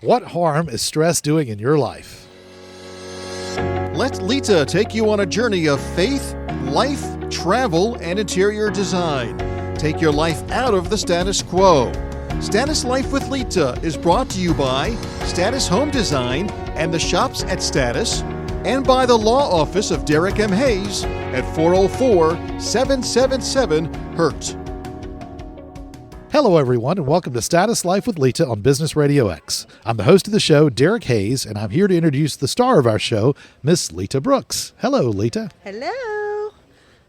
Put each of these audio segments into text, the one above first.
What harm is stress doing in your life? Let Lita take you on a journey of faith, life, travel, and interior design. Take your life out of the status quo. Status Life with Lita is brought to you by Status Home Design and the shops at Status, and by the law office of Derek M. Hayes at 404-777-HURT. Hello, everyone, and welcome to Status Life with Lita on Business RadioX. I'm the host of the show, Derek Hayes, and I'm here to introduce the star of our show, Miss Lita Brooks. Hello, Lita. Hello.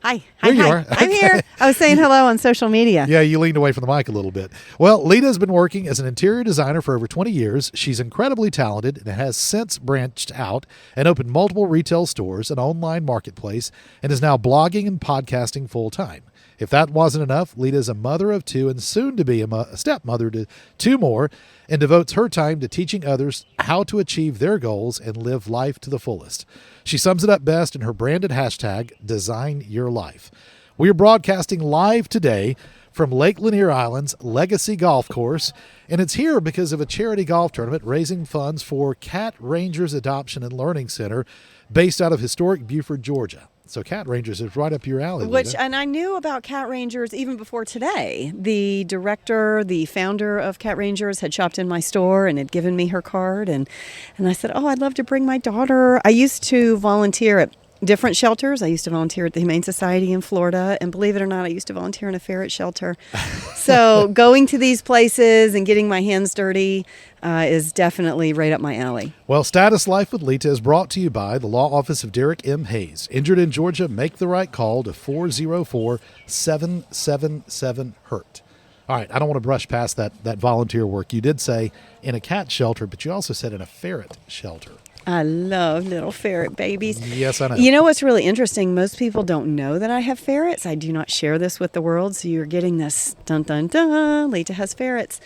Hi. Here you are. I'm here. I was saying hello on social media. Yeah, you leaned away from the mic a little bit. Well, Lita has been working as an interior designer for over 20 years. She's incredibly talented and has since branched out and opened multiple retail stores, an online marketplace, and is now blogging and podcasting full-time. If that wasn't enough, Lita is a mother of two and soon to be a stepmother to two more, and devotes her time to teaching others how to achieve their goals and live life to the fullest. She sums it up best in her branded hashtag, Design Your Life. We are broadcasting live today from Lake Lanier Island's Legacy Golf Course, and it's here because of a charity golf tournament raising funds for Cat Rangers Adoption and Learning Center based out of historic Beaufort, Georgia. So Cat Rangers is right up your alley. And I knew about Cat Rangers even before today. The director, the founder of Cat Rangers had shopped in my store and had given me her card. And I said, oh, I'd love to bring my daughter. I used to volunteer at different shelters. I used to volunteer at the Humane Society in Florida. And believe it or not, I used to volunteer in a ferret shelter. So going to these places and getting my hands dirty is definitely right up my alley. Well, Status Life with Lita is brought to you by the law office of Derek M. Hayes. Injured in Georgia? Make the right call to 404-777-HURT. All right, I don't want to brush past that volunteer work. You did say in a cat shelter, but you also said in a ferret shelter. I love little ferret babies. Yes, I know. You know what's really interesting? Most people don't know that I have ferrets. I do not share this with the world, so you're getting this dun dun dun. Lita has ferrets.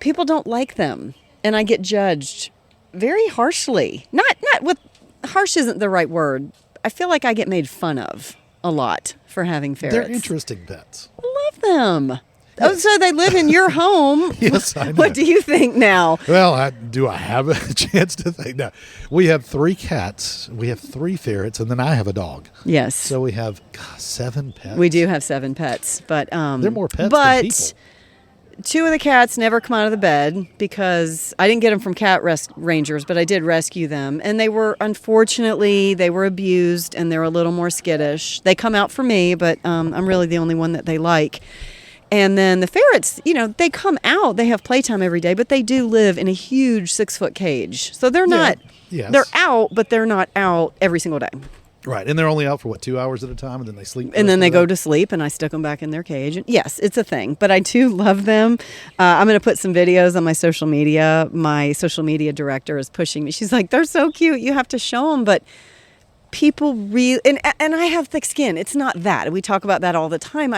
People don't like them, and I get judged very harshly. Not with harsh isn't the right word. I feel like I get made fun of a lot for having ferrets. They're interesting pets. I love them. Oh, so they live in your home. Yes, I know. What do you think now? Well, do I have a chance to think? No. We have 3 cats, we have 3 ferrets, and then I have a dog. Yes. So we have 7 pets. We do have 7 pets, but they're more pets than people. 2 of the cats never come out of the bed because I didn't get them from cat rangers, but I did rescue them. And they were abused, and they're a little more skittish. They come out for me, but I'm really the only one that they like. And then the ferrets, they come out. They have playtime every day, but they do live in a huge 6-foot cage. So they're not, they're out, but they're not out every single day. Right. And they're only out for 2 hours at a time, and then they sleep. And then they go to sleep, and I stick them back in their cage. And yes, it's a thing, but I do love them. I'm going to put some videos on my social media. My social media director is pushing me. She's like, they're so cute. You have to show them. But people really, and I have thick skin. It's not that. We talk about that all the time.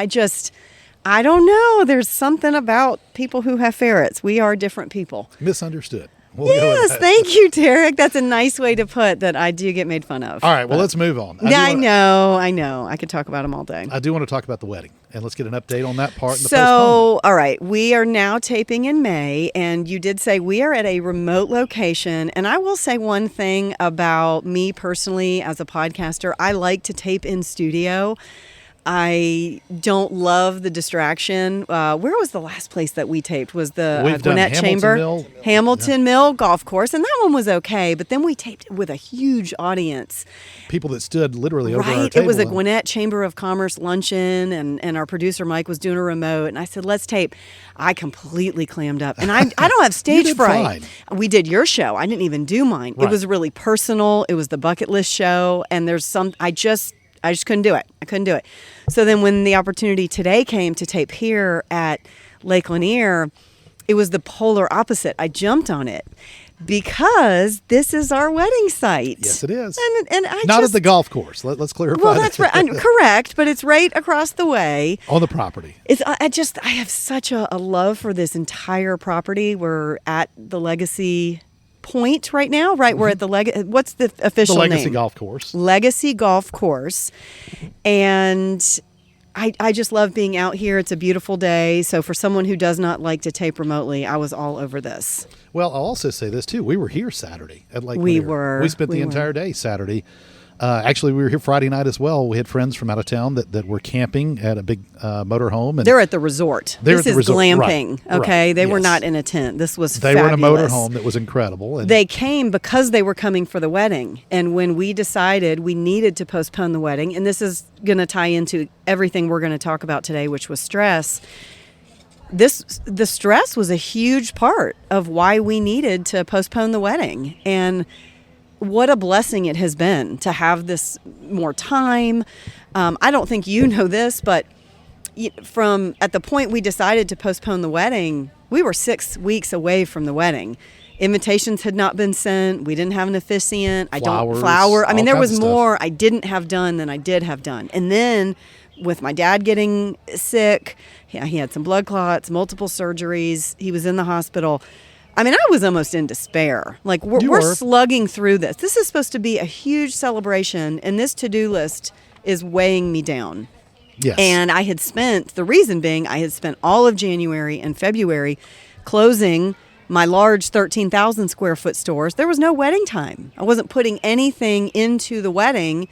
I don't know. There's something about people who have ferrets. We are different people. Misunderstood. Yes, thank you, Derek. That's a nice way to put that I do get made fun of. All right, well, let's move on. I know. I could talk about them all day. I do want to talk about the wedding, and let's get an update on that part. So, all right, we are now taping in May, and you did say we are at a remote location, and I will say one thing about me personally as a podcaster. I like to tape in studio. I don't love the distraction. Where was the last place that we taped? Was the Gwinnett Chamber? Hamilton Mill Golf Course. And that one was okay. But then we taped it with a huge audience. People that stood literally over our table. It was a Gwinnett Chamber of Commerce luncheon. And our producer, Mike, was doing a remote. And I said, let's tape. I completely clammed up. And I don't have stage fright. Fine. We did your show. I didn't even do mine. Right. It was really personal. It was the bucket list show. And I just couldn't do it. I couldn't do it. So then when the opportunity today came to tape here at Lake Lanier, it was the polar opposite. I jumped on it because this is our wedding site. Yes, it is. And Not at the golf course. Let's clarify. Well, that's right. Correct, but it's right across the way. On the property. I have such a love for this entire property. We're at the Legacy Point right now, right? Mm-hmm. We're at the what's the official name? The Legacy Golf Course. Legacy Golf Course. And I just love being out here. It's a beautiful day. So for someone who does not like to tape remotely, I was all over this. Well, I'll also say this too. We were here Saturday at Lake We Lanier. were. We spent the We entire day Saturday. Actually, we were here Friday night as well. We had friends from out of town that were camping at a big motorhome. And they're at the resort. They're This at the is resort. glamping, Right. okay? Right. They were Yes. not in a tent. This was They fabulous. were in a motorhome that was incredible. And They came because they were coming for the wedding. And when we decided we needed to postpone the wedding, and this is going to tie into everything we're going to talk about today, which was stress. The stress was a huge part of why we needed to postpone the wedding. And what a blessing it has been to have this more time. I don't think you know this, but from at the point we decided to postpone the wedding, we were 6 weeks away from the wedding. Invitations had not been sent. We didn't have an officiant. Flowers, I mean, all there kinds was of stuff. more I didn't have done than I did have done. And then with my dad getting sick, he had some blood clots, multiple surgeries. He was in the hospital. I mean, I was almost in despair. Like, we're slugging through this. This is supposed to be a huge celebration, and this to-do list is weighing me down. yes. And I had spent all of January and February closing my large 13,000 square foot stores. There was no wedding time. I wasn't putting anything into the wedding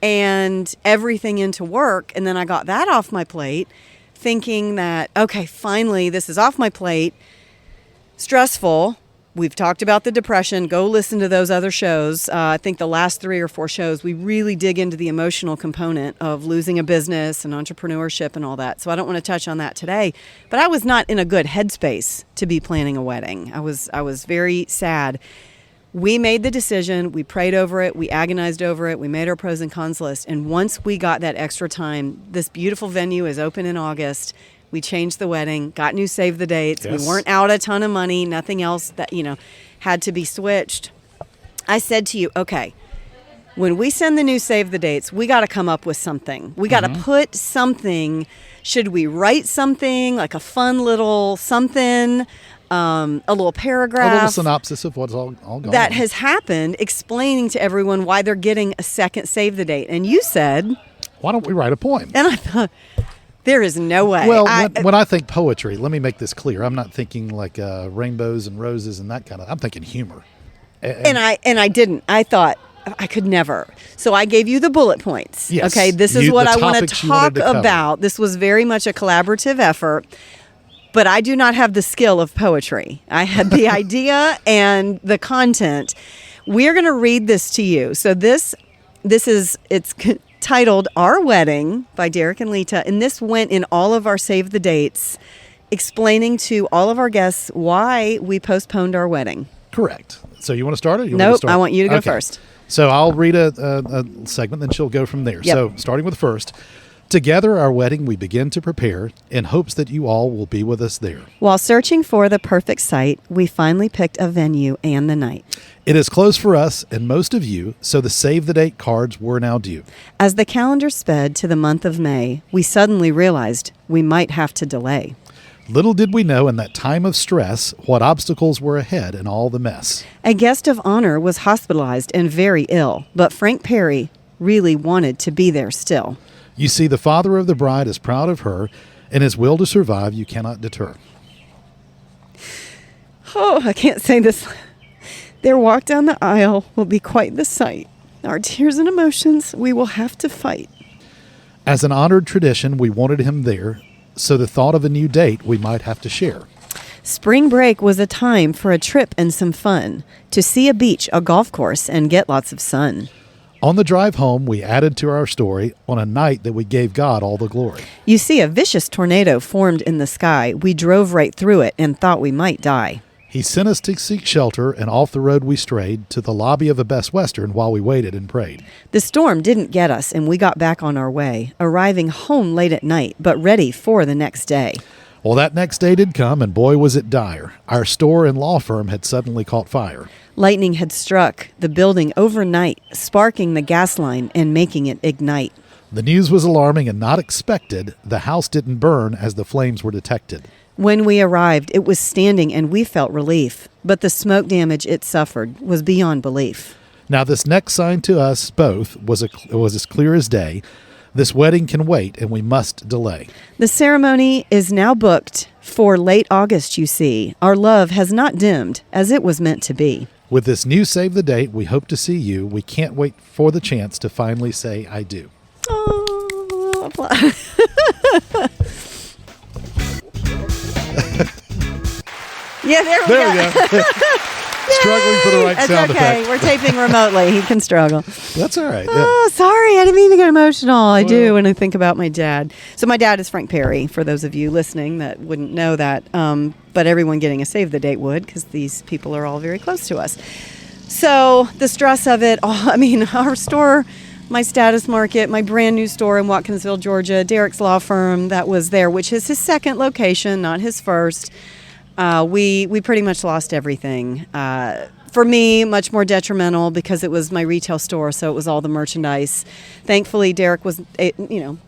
and everything into work. And then I got that off my plate, thinking that, okay, finally, this is off my plate. Stressful. We've talked about the depression. Go listen to those other shows. I think the last 3 or 4 shows, we really dig into the emotional component of losing a business and entrepreneurship and all that. So I don't want to touch on that today. But I was not in a good headspace to be planning a wedding. I was very sad. We made the decision. We prayed over it. We agonized over it. We made our pros and cons list. And once we got that extra time, this beautiful venue is open in August. We changed the wedding, got new save the dates. Yes. We weren't out a ton of money, nothing else that, had to be switched. I said to you, okay, when we send the new save the dates, we got to come up with something. We got to put something. Should we write something, like a fun little something, a little paragraph? A little synopsis of what's all going that on. has happened, explaining to everyone why they're getting a second save the date. And you said, Why don't we write a poem? and I thought, there is no way. Well, when I think poetry, let me make this clear. I'm not thinking like rainbows and roses and that kind of. I'm thinking humor. And I didn't. I thought I could never. So I gave you the bullet points. Yes. Okay, this is The what I want to topics you wanted talk to cover. about. This was very much a collaborative effort. But I do not have the skill of poetry. I had the idea and the content. We're going to read this to you. So it's titled Our Wedding by Derek and Lita, and this went in all of our Save the Dates, explaining to all of our guests why we postponed our wedding. Correct. So you want to start it? Nope, I want you to go first. So I'll read a segment, then she'll go from there. Yep. So starting with the first. Together, our wedding we begin to prepare in hopes that you all will be with us there. While searching for the perfect site, we finally picked a venue and the night. It is close for us and most of you, so the save the date cards were now due. As the calendar sped to the month of May, we suddenly realized we might have to delay. Little did we know in that time of stress what obstacles were ahead in all the mess. A guest of honor was hospitalized and very ill, but Frank Perry really wanted to be there still. You see, the father of the bride is proud of her, and his will to survive you cannot deter. Oh, I can't say this. Their walk down the aisle will be quite the sight. Our tears and emotions we will have to fight. As an honored tradition, we wanted him there, so the thought of a new date we might have to share. Spring break was a time for a trip and some fun, to see a beach, a golf course, and get lots of sun. On the drive home, we added to our story on a night that we gave God all the glory. You see, a vicious tornado formed in the sky. We drove right through it and thought we might die. He sent us to seek shelter, and off the road we strayed to the lobby of a Best Western while we waited and prayed. The storm didn't get us, and we got back on our way, arriving home late at night, but ready for the next day. Well, that next day did come, and boy, was it dire. Our store and law firm had suddenly caught fire. Lightning had struck the building overnight, sparking the gas line and making it ignite. The news was alarming and not expected. The house didn't burn as the flames were detected. When we arrived, it was standing and we felt relief, but the smoke damage it suffered was beyond belief. Now, this next sign to us both was as clear as day. This wedding can wait, and we must delay. The ceremony is now booked for late August, you see. Our love has not dimmed, as it was meant to be. With this new save the date, we hope to see you. We can't wait for the chance to finally say I do. Oh, yeah, there we go. Struggling for the right That's sound okay. effect. We're taping remotely. He can struggle. That's all right. Yeah. Oh, sorry. I didn't mean to get emotional. I do when I think about my dad. So my dad is Frank Perry, for those of you listening that wouldn't know that. But everyone getting a save the date would, because these people are all very close to us. So the stress of it, our store, my Status Market, my brand new store in Watkinsville, Georgia, Derek's law firm that was there, which is his second location, not his first. We pretty much lost everything. For me, much more detrimental because it was my retail store, so it was all the merchandise. Thankfully, Derek was, he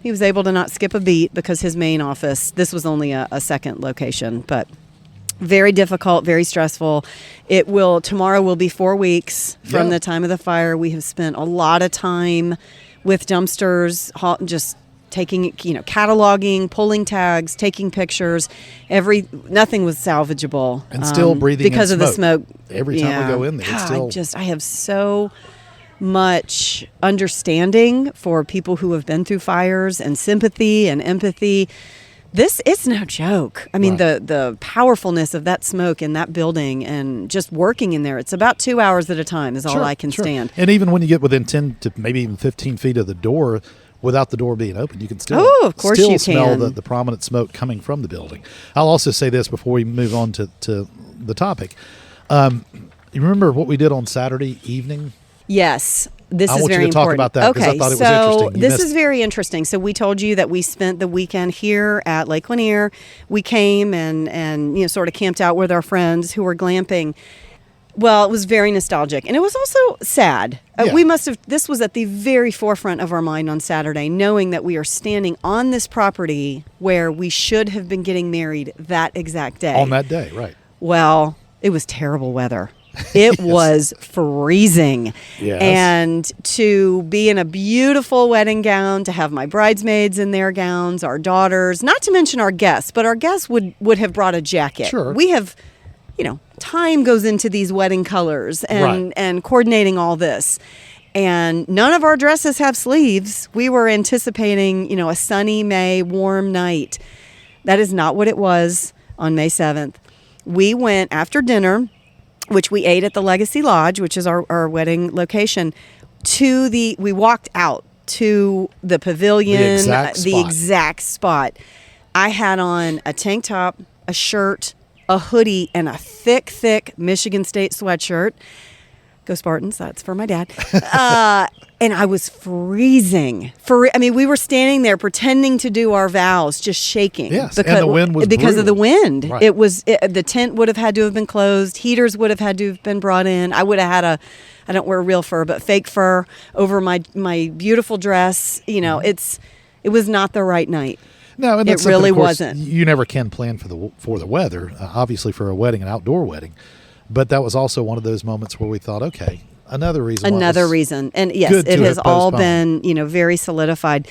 was able to not skip a beat because his main office, this was only a second location, but very difficult, very stressful. Tomorrow will be 4 weeks from the time of the fire. We have spent a lot of time with dumpsters, just taking, cataloging, pulling tags, taking pictures. Nothing was salvageable. And still breathing because in of the smoke. Every time we go in there, it's still... I have so much understanding for people who have been through fires, and sympathy and empathy. It's no joke. I mean, the powerfulness of that smoke in that building and just working in there, it's about 2 hours at a time is all I can stand. And even when you get within 10 to maybe even 15 feet of the door, without the door being open, you can still, of course you smell can. the prominent smoke coming from the building. I'll also say this before we move on to the topic. You remember what we did on Saturday evening? Yes. This I is want very you to talk important. about that because I thought it was interesting. This is very interesting. So we told you that we spent the weekend here at Lake Lanier. We came and sort of camped out with our friends who were glamping. Well, it was very nostalgic, and it was also sad. This was at the very forefront of our mind on Saturday, knowing that we are standing on this property where we should have been getting married that exact day. On that day, right. Well, it was terrible weather. It was freezing. Yes. And to be in a beautiful wedding gown, to have my bridesmaids in their gowns, our daughters, not to mention our guests, but our guests would have brought a jacket. Sure. We have, time goes into these wedding colors and coordinating all this. And none of our dresses have sleeves. We were anticipating, a sunny May, warm night. That is not what it was on May 7th. We went after dinner, which we ate at the Legacy Lodge, which is our wedding location, we walked out to the pavilion, the exact spot. I had on a tank top, a shirt, a hoodie, and a thick Michigan State sweatshirt. Go Spartans, that's for my dad. And I was freezing. We were standing there pretending to do our vows, just shaking. Yes, and the wind was because of the wind. Right. The tent would have had to have been closed. Heaters would have had to have been brought in. I would have had I don't wear real fur, but fake fur over my beautiful dress. It was not the right night. No, and it really wasn't. You never can plan for the weather, obviously for a wedding, an outdoor wedding. But that was also one of those moments where we thought, okay, another reason. And yes, it has all been, very solidified.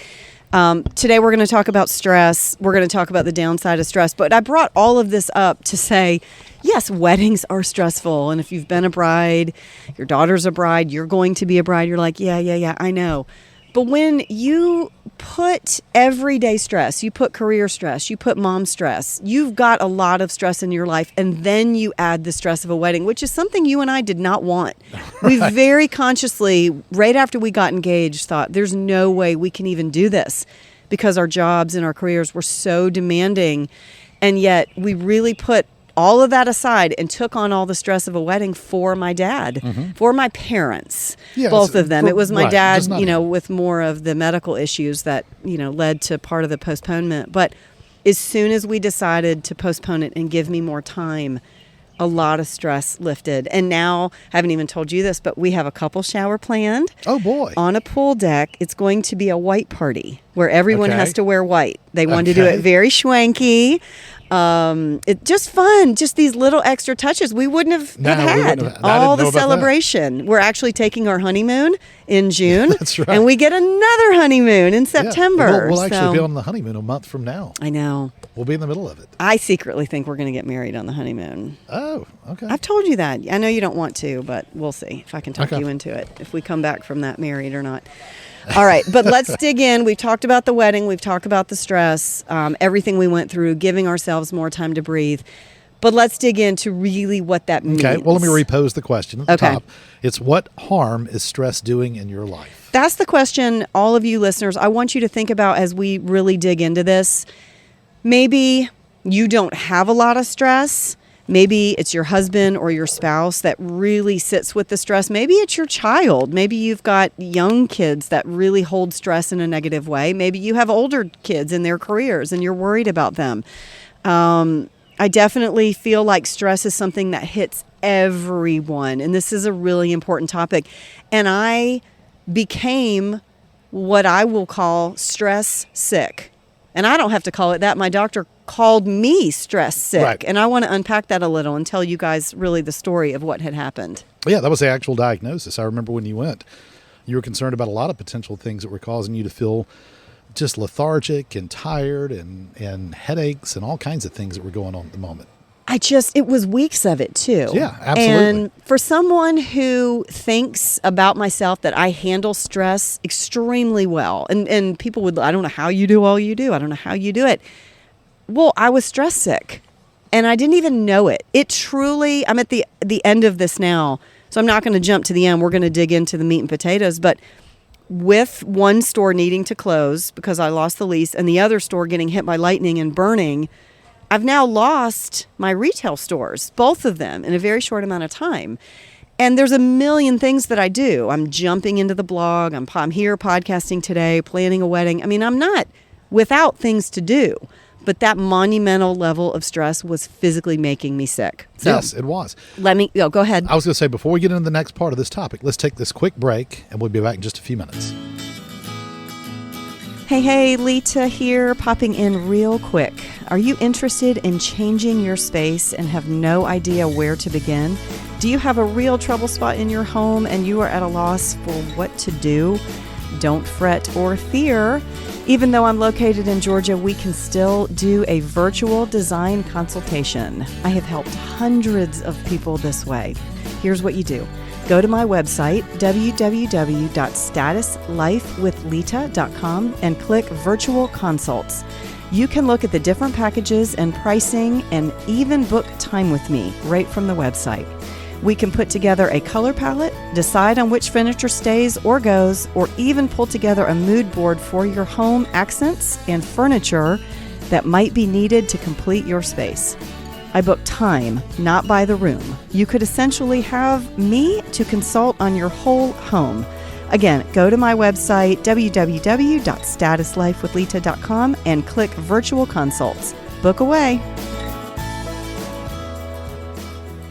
Today we're going to talk about stress. We're going to talk about the downside of stress. But I brought all of this up to say, yes, weddings are stressful. And if you've been a bride, your daughter's a bride, you're going to be a bride, you're like, yeah, I know. But when you put everyday stress, you put career stress, you put mom stress, you've got a lot of stress in your life, and then you add the stress of a wedding, which is something you and I did not want. Right. We very consciously, right after we got engaged, thought there's no way we can even do this because our jobs and our careers were so demanding. And yet we really put all of that aside and took on all the stress of a wedding for my dad, for my parents, both of them. It was my dad, with more of the medical issues that, led to part of the postponement. But as soon as we decided to postpone it and give me more time, a lot of stress lifted. And now, I haven't even told you this, but we have a couple shower planned. Oh, boy. On a pool deck. It's going to be a white party where everyone has to wear white. They wanted to do it very schwanky. It just fun, just these little extra touches. We wouldn't have had all the celebration. We're actually taking our honeymoon in June. That's right. And we get another honeymoon in September. Yeah. We'll actually be on the honeymoon a month from now. I know. We'll be in the middle of it. I secretly think we're going to get married on the honeymoon. Oh, okay. I've told you that. I know you don't want to, but we'll see if I can talk you into it, if we come back from that married or not. All right, but let's dig in. We've talked about the wedding. We've talked about the stress, everything we went through, giving ourselves more time to breathe. But let's dig into really what that means. Okay, well, let me repose the question at the top. It's what harm is stress doing in your life? That's the question, all of you listeners, I want you to think about as we really dig into this. Maybe you don't have a lot of stress. Maybe it's your husband or your spouse that really sits with the stress. Maybe it's your child. Maybe you've got young kids that really hold stress in a negative way. Maybe you have older kids in their careers and you're worried about them. I definitely feel like stress is something that hits everyone. And this is a really important topic. And I became what I will call stress sick. And I don't have to call it that. My doctor called me stress sick. Right. And I want to unpack that a little and tell you guys really the story of what had happened. Yeah, that was the actual diagnosis. I remember when you went, you were concerned about a lot of potential things that were causing you to feel just lethargic and tired and headaches and all kinds of things that were going on at the moment. It was weeks of it too. Yeah, absolutely. And for someone who thinks about myself that I handle stress extremely well, and people would, I don't know how you do all you do. I don't know how you do it. Well, I was stress sick and I didn't even know it. It truly, I'm at the end of this now, so I'm not going to jump to the end. We're going to dig into the meat and potatoes, but with one store needing to close because I lost the lease and the other store getting hit by lightning and burning, I've now lost my retail stores, both of them, in a very short amount of time. And there's a million things that I do. I'm jumping into the blog. I'm here podcasting today, planning a wedding. I mean, I'm not without things to do. But that monumental level of stress was physically making me sick. So, yes, it was. Go ahead. I was going to say, before we get into the next part of this topic, let's take this quick break, and we'll be back in just a few minutes. Hey, Lita here, popping in real quick. Are you interested in changing your space and have no idea where to begin? Do you have a real trouble spot in your home and you are at a loss for what to do? Don't fret or fear. Even though I'm located in Georgia, we can still do a virtual design consultation. I have helped hundreds of people this way. Here's what you do. Go to my website, www.statuslifewithlita.com, and click Virtual Consults. You can look at the different packages and pricing and even book time with me right from the website. We can put together a color palette, decide on which furniture stays or goes, or even pull together a mood board for your home accents and furniture that might be needed to complete your space. I book time, not by the room. You could essentially have me to consult on your whole home. Again, go to my website, www.statuslifewithlita.com, and click Virtual Consults. Book away.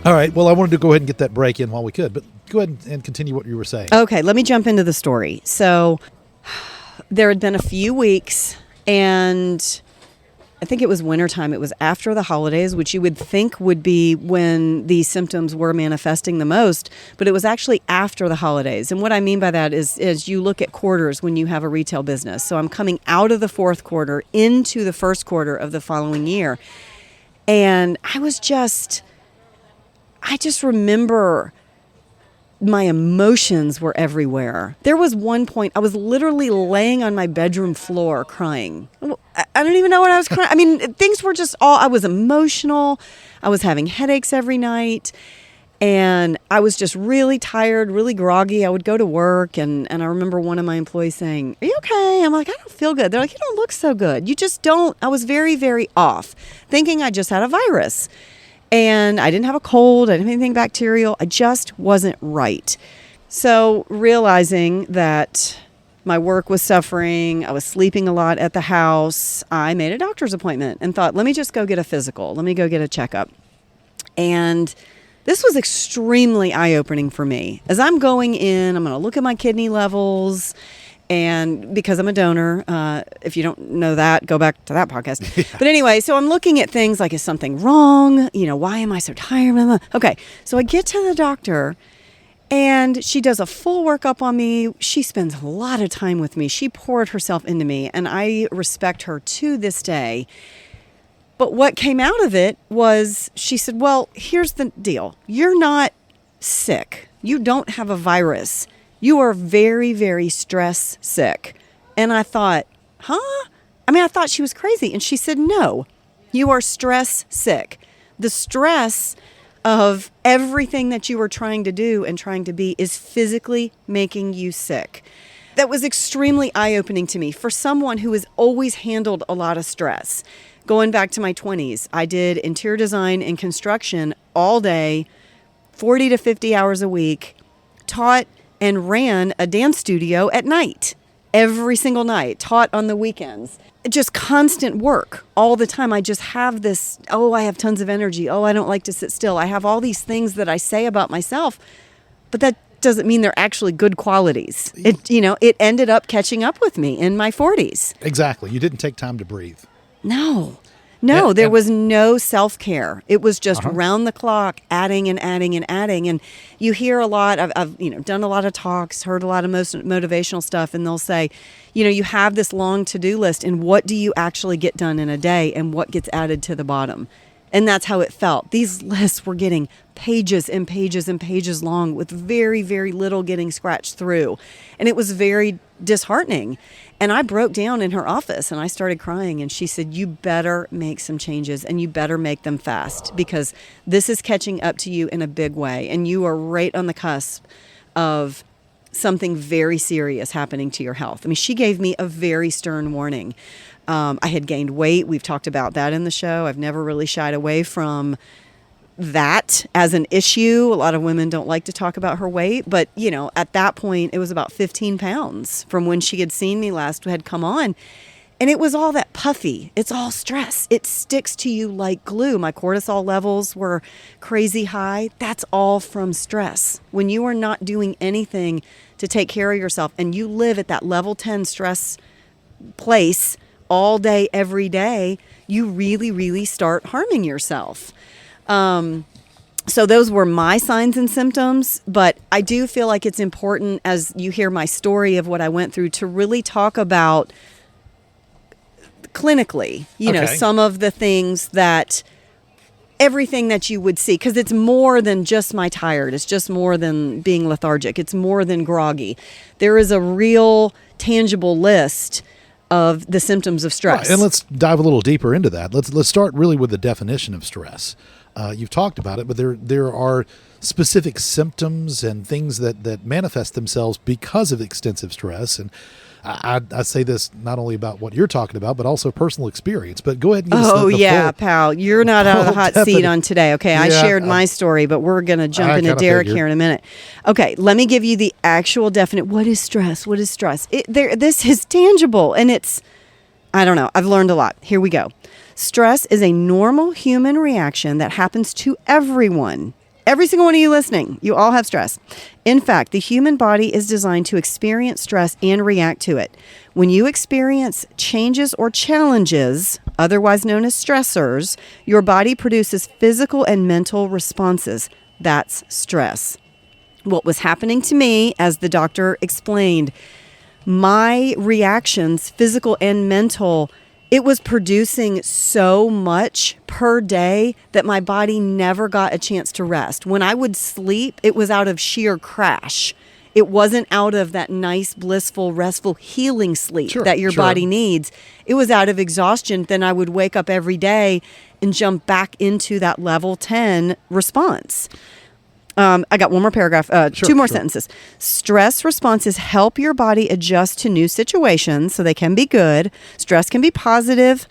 All right. Well, I wanted to go ahead and get that break in while we could, but go ahead and continue what you were saying. Okay, let me jump into the story. So there had been a few weeks, and I think it was wintertime. It was after the holidays, which you would think would be when these symptoms were manifesting the most, but it was actually after the holidays. And what I mean by that is you look at quarters when you have a retail business. So I'm coming out of the fourth quarter into the first quarter of the following year. And I just remember my emotions were everywhere. There was one point I was literally laying on my bedroom floor crying. I don't even know what I was crying. I mean, things were just I was emotional. I was having headaches every night. And I was just really tired, really groggy. I would go to work and I remember one of my employees saying, "Are you okay?" I'm like, "I don't feel good." They're like, "You don't look so good. You just don't." I was very, very off, thinking I just had a virus. And I didn't have a cold, I didn't have anything bacterial. I just wasn't right. So realizing that my work was suffering, I was sleeping a lot at the house, I made a doctor's appointment and thought, let me just go get a physical. Let me go get a checkup. And this was extremely eye-opening for me. As I'm going in, I'm going to look at my kidney levels, And because I'm a donor, if you don't know that, go back to that podcast. Yeah. But anyway, so I'm looking at things like, is something wrong? Why am I so tired? Okay, so I get to the doctor, and she does a full workup on me. She spends a lot of time with me. She poured herself into me, and I respect her to this day. But what came out of it was she said, well, here's the deal. You're not sick. You don't have a virus. You are very, very stress sick. And I thought, huh? I thought she was crazy. And she said, no, you are stress sick. The stress of everything that you are trying to do and trying to be is physically making you sick. That was extremely eye-opening to me for someone who has always handled a lot of stress. Going back to my 20s, I did interior design and construction all day, 40 to 50 hours a week, taught and ran a dance studio at night, every single night, taught on the weekends. Just constant work all the time. I just have this, I have tons of energy. I don't like to sit still. I have all these things that I say about myself, but that doesn't mean they're actually good qualities. It ended up catching up with me in my 40s. Exactly. You didn't take time to breathe. No, there was no self-care. It was just round the clock, adding and adding and adding. And you hear a lot, I've done a lot of talks, heard a lot of motivational stuff, and they'll say, you have this long to-do list, and what do you actually get done in a day, and what gets added to the bottom? And that's how it felt. These lists were getting pages and pages and pages long with very, very little getting scratched through. And it was very disheartening. And I broke down in her office and I started crying. And she said, you better make some changes and you better make them fast because this is catching up to you in a big way. And you are right on the cusp of something very serious happening to your health. She gave me a very stern warning. I had gained weight. We've talked about that in the show. I've never really shied away from that as an issue. A lot of women don't like to talk about her weight, but at that point it was about 15 pounds from when she had seen me last, had come on. And it was all that puffy. It's all stress. It sticks to you like glue. My cortisol levels were crazy high. That's all from stress. When you are not doing anything to take care of yourself and you live at that level 10 stress place all day, every day, you really, really start harming yourself. So those were my signs and symptoms, but I do feel like it's important as you hear my story of what I went through to really talk about clinically, some of the things that everything that you would see, because it's more than just my tired. It's just more than being lethargic. It's more than groggy. There is a real tangible list of the symptoms of stress. Right. And let's dive a little deeper into that. Let's start really with the definition of stress. You've talked about it, but there are specific symptoms and things that manifest themselves because of extensive stress. And I say this not only about what you're talking about, but also personal experience. But go ahead and give us the pal. You're not out of the hot seat on today. Okay, I shared my story, but we're going to jump into Derek here in a minute. Okay, let me give you the actual definite. What is stress? What is stress? This is tangible, and it's, I don't know. I've learned a lot. Here we go. Stress is a normal human reaction that happens to everyone. Every single one of you listening, you all have stress. In fact, the human body is designed to experience stress and react to it. When you experience changes or challenges, otherwise known as stressors, your body produces physical and mental responses. That's stress. What was happening to me, as the doctor explained, my reactions, physical and mental, it was producing so much per day that my body never got a chance to rest. When I would sleep, it was out of sheer crash. It wasn't out of that nice, blissful, restful, healing sleep that your body needs. It was out of exhaustion. Then I would wake up every day and jump back into that level 10 response. I got one more paragraph, two more sentences. Stress responses help your body adjust to new situations so they can be good. Stress can be positive,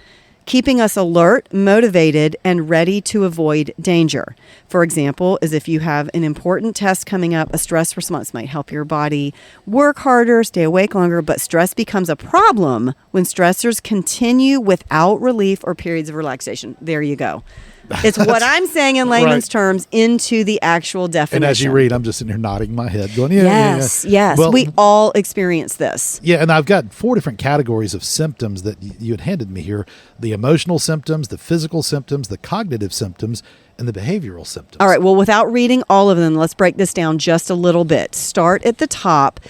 keeping us alert, motivated, and ready to avoid danger. For example, as if you have an important test coming up, a stress response might help your body work harder, stay awake longer, but stress becomes a problem when stressors continue without relief or periods of relaxation. There you go. It's what I'm saying in layman's terms into the actual definition. And as you read, I'm just sitting here nodding my head going, yes. Well, we all experience this. Yeah, and I've got 4 different categories of symptoms that you had handed me here. The emotional symptoms, the physical symptoms, the cognitive symptoms, and the behavioral symptoms. All right, well, without reading all of them, let's break this down just a little bit. Start at the top,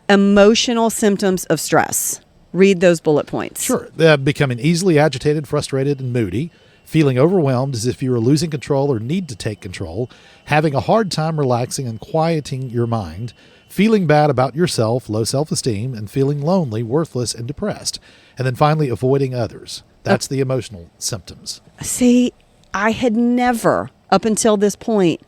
emotional symptoms of stress. Read those bullet points. Sure. Becoming easily agitated, frustrated, and moody. Feeling overwhelmed as if you are losing control or need to take control, having a hard time relaxing and quieting your mind, feeling bad about yourself, low self-esteem, and feeling lonely, worthless, and depressed. And then finally, avoiding others. That's the emotional symptoms. See, I had never, up until this point,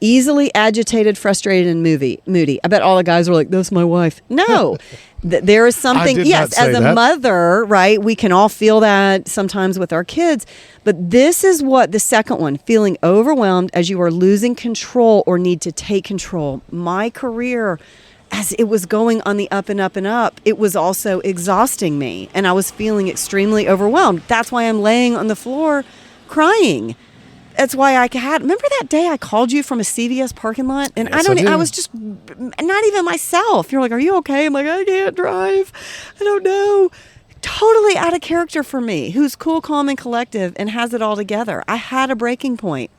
easily agitated, frustrated, and moody. I bet all the guys were like, that's my wife. No. There is something, yes, as a mother, right, we can all feel that sometimes with our kids. But this is what the second one, feeling overwhelmed as you are losing control or need to take control. My career, as it was going on the up and up and up, it was also exhausting me. And I was feeling extremely overwhelmed. That's why I'm laying on the floor crying. That's why remember that day I called you from a CVS parking lot? And yes, I was just not even myself. You're like, are you okay? I'm like, I can't drive. I don't know. Totally out of character for me, who's cool, calm, and collective and has it all together. I had a breaking point.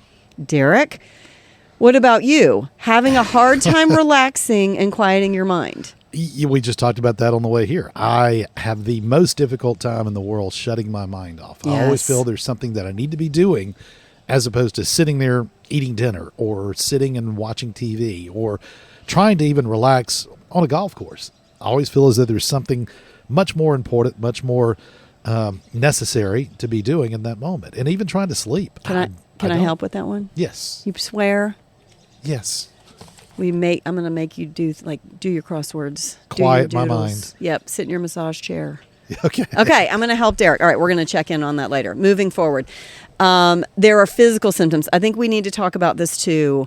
Derek, what about you? Having a hard time relaxing and quieting your mind. We just talked about that on the way here. I have the most difficult time in the world shutting my mind off. Yes. I always feel there's something that I need to be doing, as opposed to sitting there eating dinner or sitting and watching TV or trying to even relax on a golf course. I always feel as though there's something much more important, much more necessary to be doing in that moment. And even trying to sleep. Can I help with that one? Yes. You swear? Yes. I'm going to make you do your crosswords. Quiet my mind. Yep. Sit in your massage chair. Okay. Okay, I'm going to help Derek. All right, we're going to check in on that later. Moving forward, there are physical symptoms. I think we need to talk about this too.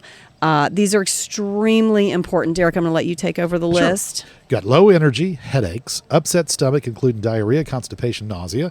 These are extremely important. Derek, I'm going to let you take over the list. Got low energy, headaches, upset stomach, including diarrhea, constipation, nausea,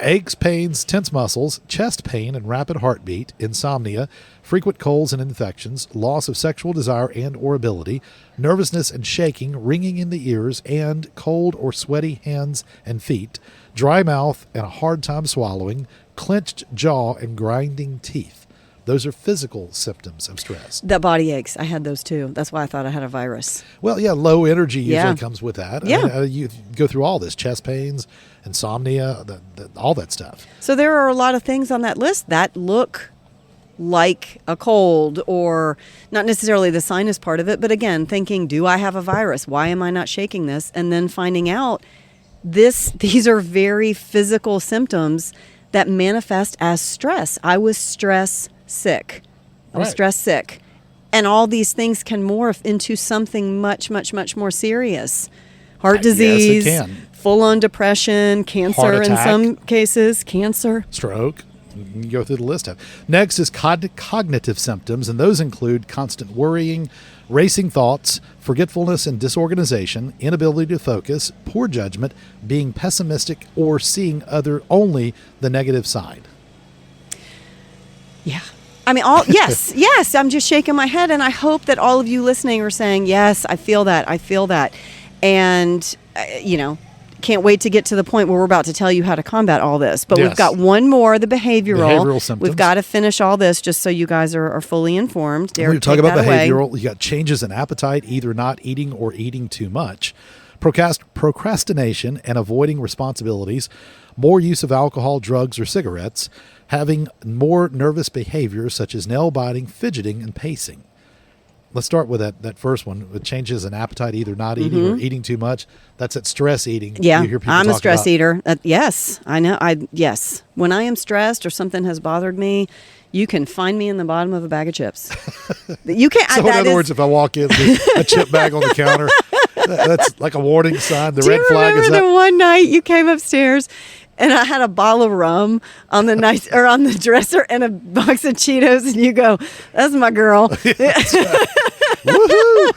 aches, pains, tense muscles, chest pain and rapid heartbeat, insomnia, frequent colds and infections, loss of sexual desire and or ability, nervousness and shaking, ringing in the ears, and cold or sweaty hands and feet, dry mouth and a hard time swallowing, clenched jaw and grinding teeth. Those are physical symptoms of stress. The body aches. I had those too. That's why I thought I had a virus. Well, yeah, low energy usually comes with that. Yeah. I mean, you go through all this, chest pains, insomnia, all that stuff. So there are a lot of things on that list that look like a cold, or not necessarily the sinus part of it, but again, thinking, do I have a virus? Why am I not shaking this? And then finding out these are very physical symptoms that manifest as stress. I was stress sick. I was stress sick. And all these things can morph into something much, much, much more serious. Heart disease, yes, it can. Full-on depression, cancer in some cases, cancer. Stroke. You can go through the list. Next is cognitive symptoms, and those include constant worrying, racing thoughts, forgetfulness and disorganization, inability to focus, poor judgment, being pessimistic, or seeing only the negative side. Yeah. I mean, yes, I'm just shaking my head, and I hope that all of you listening are saying, yes, I feel that. And, can't wait to get to the point where we're about to tell you how to combat all this. But we've got one more, the behavioral symptoms. We've got to finish all this just so you guys are fully informed. Derek, when you talk about behavioral, you got changes in appetite, either not eating or eating too much, procrastination and avoiding responsibilities, more use of alcohol, drugs, or cigarettes, having more nervous behaviors such as nail biting, fidgeting, and pacing. Let's start with that first one. With changes in appetite, either not eating or eating too much. That's that stress eating. Yeah, you hear people I'm a stress about. eater. Yes, I know. Yes. When I am stressed or something has bothered me, you can find me in the bottom of a bag of chips. You can't. So in other words, if I walk in with a chip bag on the counter, that's like a warning sign. The red flag is up. Do you remember the one night you came upstairs and I had a bottle of rum on the on the dresser and a box of Cheetos, and you go, "That's my girl." That's right. Woohoo!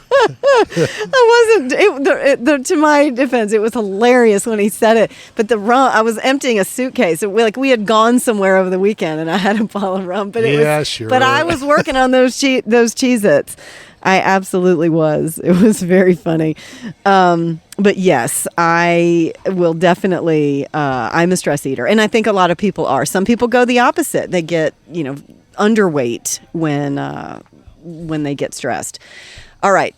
I wasn't. To my defense, it was hilarious when he said it. But the rum, I was emptying a suitcase. We had gone somewhere over the weekend, and I had a bottle of rum. But sure. But I was working on those Cheez-Its. I absolutely was. It was very funny. But yes, I will definitely. I'm a stress eater, and I think a lot of people are. Some people go the opposite. They get underweight when they get stressed. All right.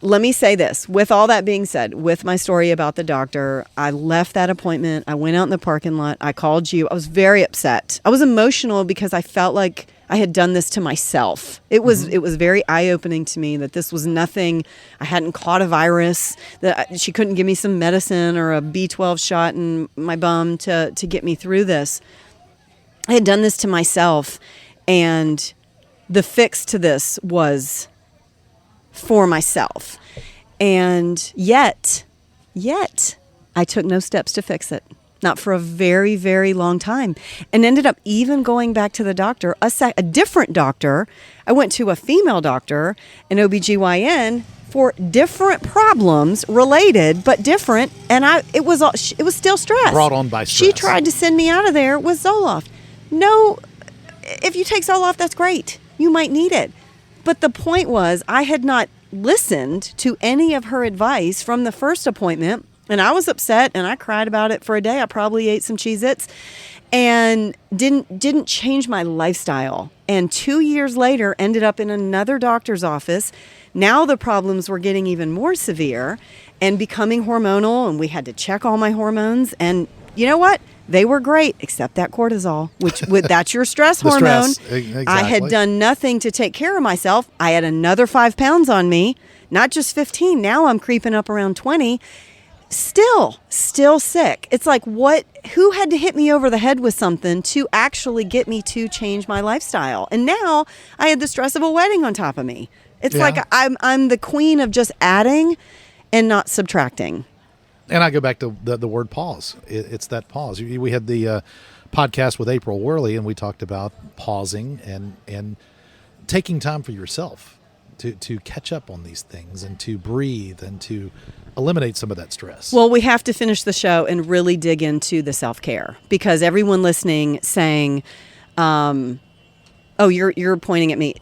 Let me say this. With all that being said, with my story about the doctor, I left that appointment. I went out in the parking lot. I called you. I was very upset. I was emotional because I felt like I had done this to myself. It was very eye-opening to me that this was nothing. I hadn't caught a virus, that she couldn't give me some medicine or a B12 shot in my bum to get me through this. I had done this to myself, and the fix to this was for myself. And yet, I took no steps to fix it. Not for a very, very long time. And ended up even going back to the doctor, a different doctor. I went to a female doctor, an OBGYN, for different problems, related but different. And it was still stress. Brought on by stress. She tried to send me out of there with Zoloft. No, if you take Zoloft, that's great. You might need it. But the point was, I had not listened to any of her advice from the first appointment, and I was upset, and I cried about it for a day. I probably ate some Cheez-Its and didn't change my lifestyle. And 2 years later, ended up in another doctor's office. Now the problems were getting even more severe and becoming hormonal, and we had to check all my hormones. And you know what? They were great, except that cortisol, that's your stress hormone. Exactly. I had done nothing to take care of myself. I had another 5 pounds on me, not just 15. Now I'm creeping up around 20. Still sick. It's like, who had to hit me over the head with something to actually get me to change my lifestyle? And now I had the stress of a wedding on top of me. It's like I'm the queen of just adding and not subtracting. And I go back to the word pause. It's that pause. We had the podcast with April Worley, and we talked about pausing and taking time for yourself to catch up on these things and to breathe and to eliminate some of that stress. Well, we have to finish the show and really dig into the self-care, because everyone listening saying, you're pointing at me.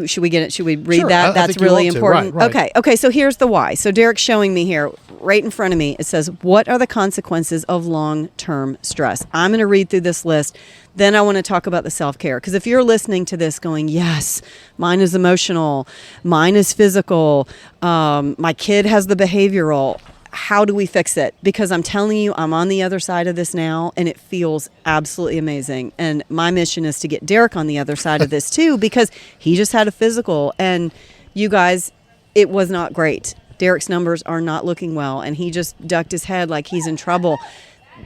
Should we get it? Should we read Sure, that? That's really important. Right. Okay. So here's the why. So Derek's showing me here, right in front of me. It says, what are the consequences of long-term stress? I'm going to read through this list. Then I want to talk about the self-care. Because if you're listening to this going, yes, mine is emotional, mine is physical, my kid has the behavioral, how do we fix it? Because I'm telling you, I'm on the other side of this now, and it feels absolutely amazing. And my mission is to get Derek on the other side of this too, because he just had a physical, and you guys, it was not great. Derek's numbers are not looking well, and he just ducked his head like he's in trouble.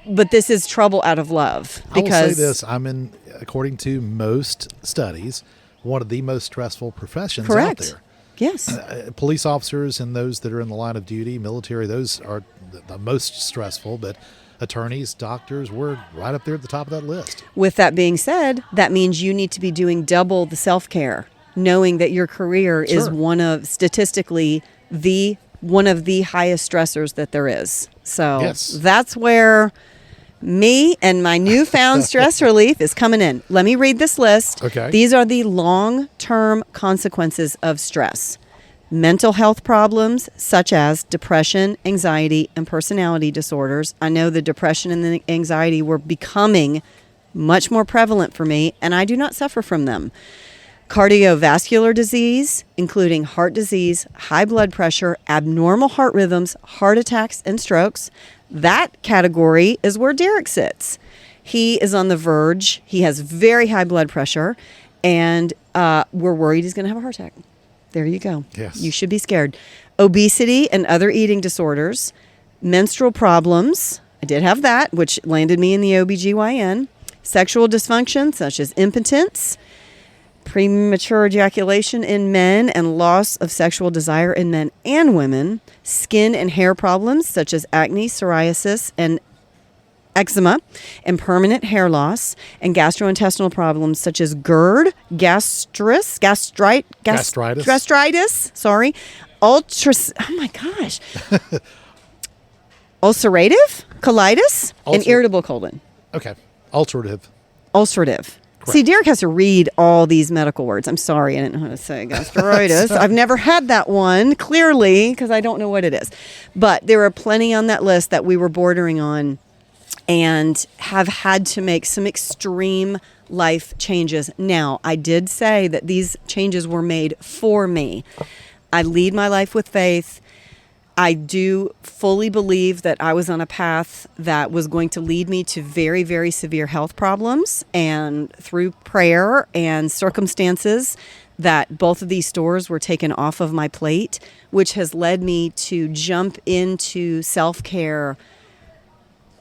But this is trouble out of love. Because I will say this, I'm in, according to most studies, one of the most stressful professions out there. Yes. Police officers and those that are in the line of duty, military, those are the most stressful, but attorneys, doctors, we're right up there at the top of that list. With that being said, that means you need to be doing double the self-care, knowing that your career is statistically one of the highest stressors that there is. So that's where me and my newfound stress relief is coming in. Let me read this list. Okay. These are the long-term consequences of stress. Mental health problems such as depression, anxiety, and personality disorders. I know the depression and the anxiety were becoming much more prevalent for me, and I do not suffer from them. Cardiovascular disease, including heart disease, high blood pressure, abnormal heart rhythms, heart attacks, and strokes. That category is where Derek sits. He is on the verge. He has very high blood pressure, and we're worried he's going to have a heart attack. There you go. Yes. You should be scared. Obesity and other eating disorders, menstrual problems. I did have that, which landed me in the OBGYN. Sexual dysfunction, such as impotence, premature ejaculation in men, and loss of sexual desire in men and women. Skin and hair problems, such as acne, psoriasis, and eczema, and permanent hair loss, and gastrointestinal problems such as GERD, gastritis, ulcerative colitis, and irritable colon. Okay. Ulcerative. Correct. See, Derek has to read all these medical words. I'm sorry, I didn't know how to say gastritis. I've never had that one, clearly, because I don't know what it is. But there are plenty on that list that we were bordering on and have had to make some extreme life changes. Now, I did say that these changes were made for me. I lead my life with faith. I do fully believe that I was on a path that was going to lead me to very, very severe health problems, and through prayer and circumstances that both of these stores were taken off of my plate, which has led me to jump into self-care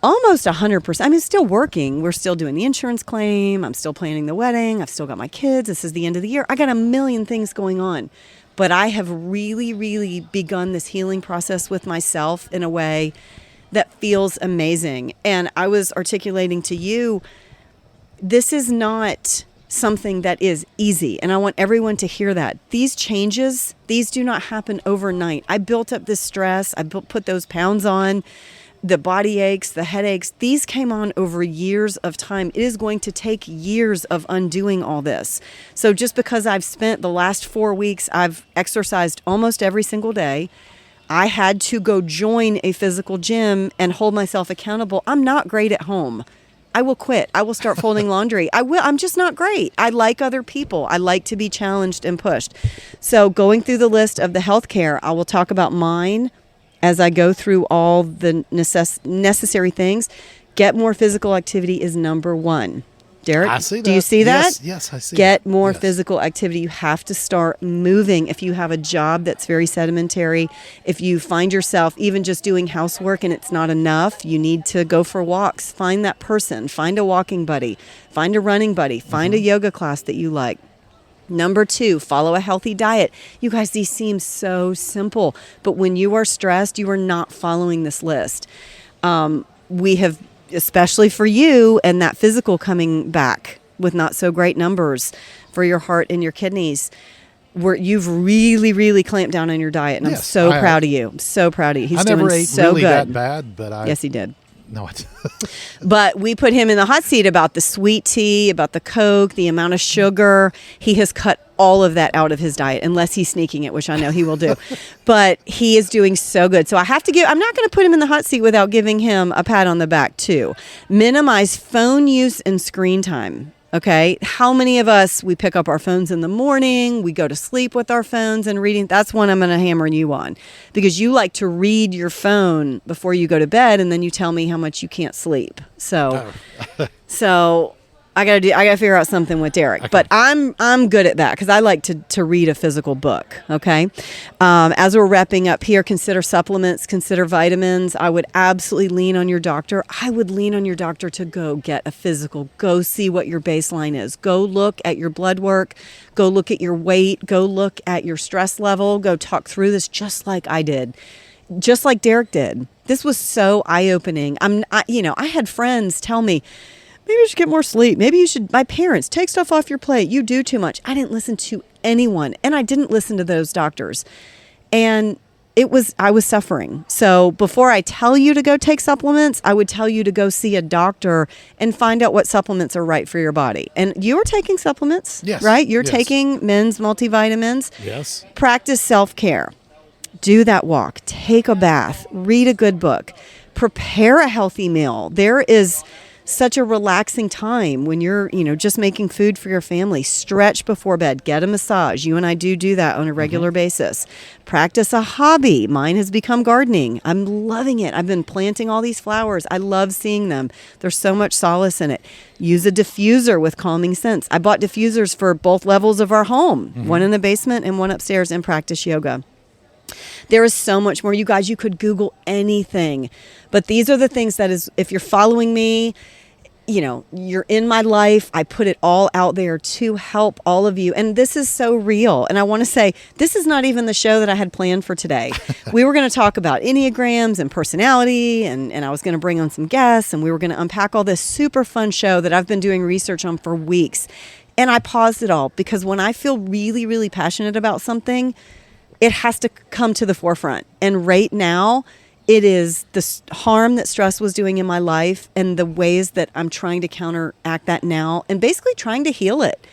almost 100%. I mean, still working. We're still doing the insurance claim. I'm still planning the wedding. I've still got my kids. This is the end of the year. I got a million things going on. But I have really, really begun this healing process with myself in a way that feels amazing. And I was articulating to you, this is not something that is easy. And I want everyone to hear that. These changes, these do not happen overnight. I built up this stress. I put those pounds on. The body aches, the headaches, these came on over years of time. It is going to take years of undoing all this. So just because I've spent the last 4 weeks, I've exercised almost every single day. I had to go join a physical gym and hold myself accountable. I'm not great at home. I will quit. I will start folding laundry. I'm just not great. I like other people. I like to be challenged and pushed. So going through the list of the healthcare, I will talk about mine as I go through all the necessary things. Get more physical activity is number one. Derek, I see that. Do you see that? Yes, I see Get that. more Yes. physical activity. You have to start moving. If you have a job that's very sedimentary, if you find yourself even just doing housework and it's not enough, you need to go for walks. Find that person. Find a walking buddy. Find a running buddy. Find a yoga class that you like. Number 2, follow a healthy diet. You guys, these seem so simple, but when you are stressed, you are not following this list. We have, especially for you and that physical coming back with not so great numbers for your heart and your kidneys, where you've really, really clamped down on your diet, and I'm so proud of you. I'm so proud of you. He's never doing ate so really good. that bad, but Yes, he did. No, But we put him in the hot seat about the sweet tea, about the Coke, the amount of sugar. He has cut all of that out of his diet, unless he's sneaking it, which I know he will do. But he is doing so good. So I'm not going to put him in the hot seat without giving him a pat on the back too. Minimize phone use and screen time. Okay. How many of us, we pick up our phones in the morning, we go to sleep with our phones and reading? That's one I'm going to hammer you on, because you like to read your phone before you go to bed, and then you tell me how much you can't sleep. So I got to figure out something with Derek, but I'm good at that because I like to read a physical book. Okay. As we're wrapping up here, consider supplements, consider vitamins. I would absolutely lean on your doctor. I would lean on your doctor to go get a physical, go see what your baseline is, go look at your blood work, go look at your weight, go look at your stress level, go talk through this just like I did. Just like Derek did. This was so eye-opening. I had friends tell me, maybe you should get more sleep. Maybe you should, my parents, take stuff off your plate. You do too much. I didn't listen to anyone, and I didn't listen to those doctors. And I was suffering. So before I tell you to go take supplements, I would tell you to go see a doctor and find out what supplements are right for your body. And you're taking supplements, yes, right? You're yes. taking men's multivitamins. Yes. Practice self-care. Do that walk. Take a bath. Read a good book. Prepare a healthy meal. There is such a relaxing time when you're, just making food for your family. Stretch before bed. Get a massage. You and I do that on a regular basis. Practice a hobby. Mine has become gardening. I'm loving it. I've been planting all these flowers. I love seeing them. There's so much solace in it. Use a diffuser with calming scents. I bought diffusers for both levels of our home, one in the basement and one upstairs, and practice yoga. There is so much more. You guys, you could Google anything. But these are the things that is, if you're following me, you're in my life. I put it all out there to help all of you. And this is so real. And I want to say, this is not even the show that I had planned for today. We were going to talk about Enneagrams and personality, and I was going to bring on some guests, and we were going to unpack all this super fun show that I've been doing research on for weeks. And I paused it all because when I feel really, really passionate about something, it has to come to the forefront. And right now, it is the harm that stress was doing in my life and the ways that I'm trying to counteract that now and basically trying to heal it.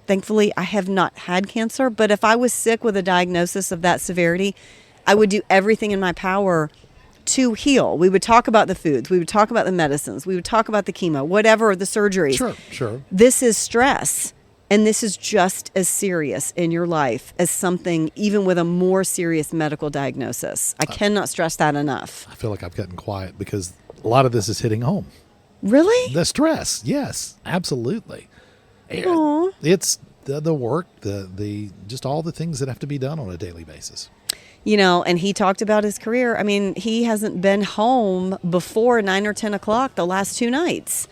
Thankfully I have not had cancer, but if I was sick with a diagnosis of that severity, I would do everything in my power to heal. We would talk about the foods, we would talk about the medicines, we would talk about the chemo, whatever, the surgeries. Sure. This is stress. And this is just as serious in your life as something, even with a more serious medical diagnosis. I cannot stress that enough. I feel like I've gotten quiet because a lot of this is hitting home. Really? The stress. Yes, absolutely. Aww. It's the work, the just all the things that have to be done on a daily basis. And he talked about his career. I mean, he hasn't been home before 9 or 10 o'clock the last 2 nights.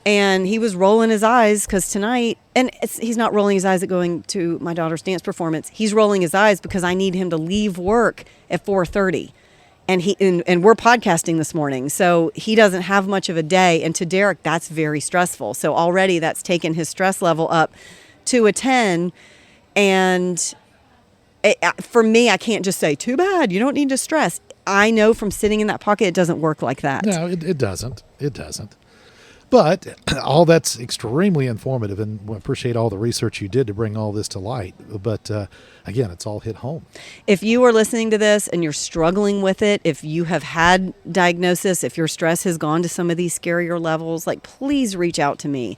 And he was rolling his eyes because tonight, and he's not rolling his eyes at going to my daughter's dance performance. He's rolling his eyes because I need him to leave work at 4:30. And we're podcasting this morning. So he doesn't have much of a day. And to Derek, that's very stressful. So already that's taken his stress level up to a 10. And for me, I can't just say, too bad, you don't need to stress. I know from sitting in that pocket, it doesn't work like that. No, it doesn't. It doesn't. But all that's extremely informative, and we appreciate all the research you did to bring all this to light. But again, it's all hit home. If you are listening to this and you're struggling with it, if you have had diagnosis, if your stress has gone to some of these scarier levels, please reach out to me.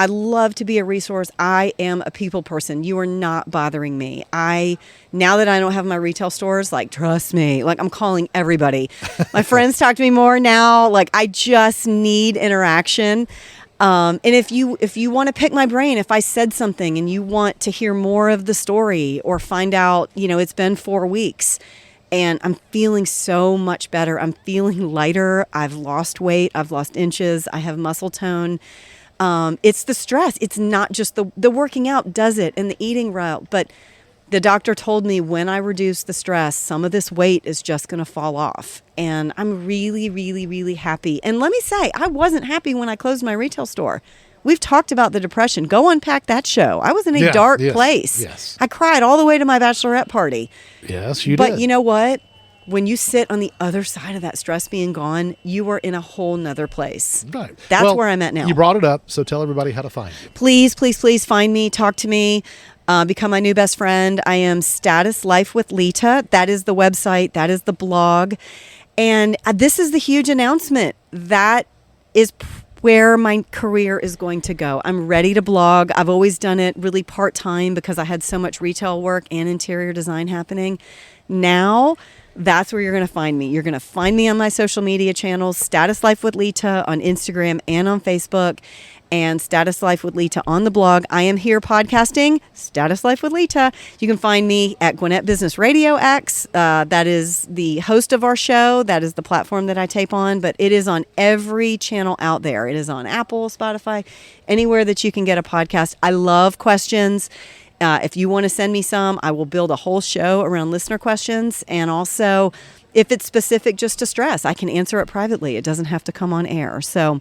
I'd love to be a resource. I am a people person. You are not bothering me. Now that I don't have my retail stores, trust me, I'm calling everybody. My friends talk to me more now. I just need interaction. And if you want to pick my brain, if I said something and you want to hear more of the story or find out, it's been 4 weeks and I'm feeling so much better. I'm feeling lighter. I've lost weight. I've lost inches. I have muscle tone. It's the stress. It's not just the working out does it and the eating route, but the doctor told me when I reduce the stress, some of this weight is just going to fall off. And I'm really, really, really happy. And let me say, I wasn't happy when I closed my retail store. We've talked about the depression. Go unpack that show. I was in a dark place. Yes. I cried all the way to my bachelorette party. Yes, you did. But you know what? When you sit on the other side of that stress being gone, you are in a whole nother place. Right. That's where I'm at now. You brought it up, so tell everybody how to find you. Please, please, please find me, talk to me, become my new best friend. I am Status Life with Lita. That is the website. That is the blog. And this is the huge announcement. That is where my career is going to go. I'm ready to blog. I've always done it really part-time because I had so much retail work and interior design happening. Now, that's where you're going to find me. You're going to find me on my social media channels, Status Life with Lita on Instagram and on Facebook, and Status Life with Lita on the blog. I am here podcasting, Status Life with Lita. You can find me at Gwinnett Business RadioX. That is the host of our show. That is the platform that I tape on, but it is on every channel out there. It is on Apple, Spotify, anywhere that you can get a podcast. I love questions. If you want to send me some, I will build a whole show around listener questions. And also, if it's specific just to stress, I can answer it privately. It doesn't have to come on air. So,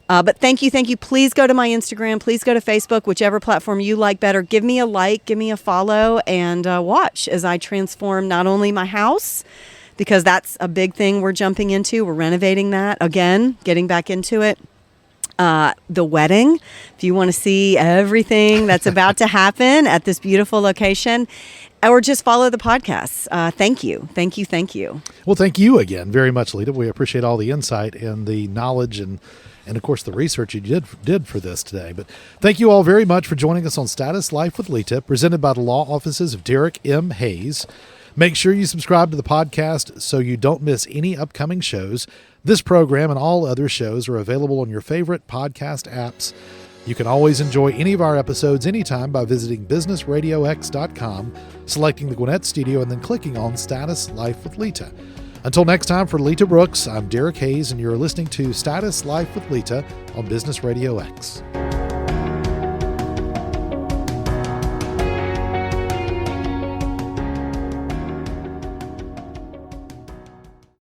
but thank you. Please go to my Instagram. Please go to Facebook, whichever platform you like better. Give me a like, give me a follow, and watch as I transform not only my house, because that's a big thing we're jumping into. We're renovating that again, getting back into it. The wedding, if you want to see everything that's about to happen at this beautiful location, or just follow the podcasts. Thank you. Well, thank you again very much, Lita. We appreciate all the insight and the knowledge and of course the research you did for this today. But thank you all very much for joining us on Status Life with Lita, presented by the law offices of Derek M. Hayes. Make sure you subscribe to the podcast so you don't miss any upcoming shows. This program and all other shows are available on your favorite podcast apps. You can always enjoy any of our episodes anytime by visiting businessradiox.com, selecting the Gwinnett studio, and then clicking on Status Life with Lita. Until next time, for Lita Brooks, I'm Derek Hayes, and you're listening to Status Life with Lita on Business Radio X.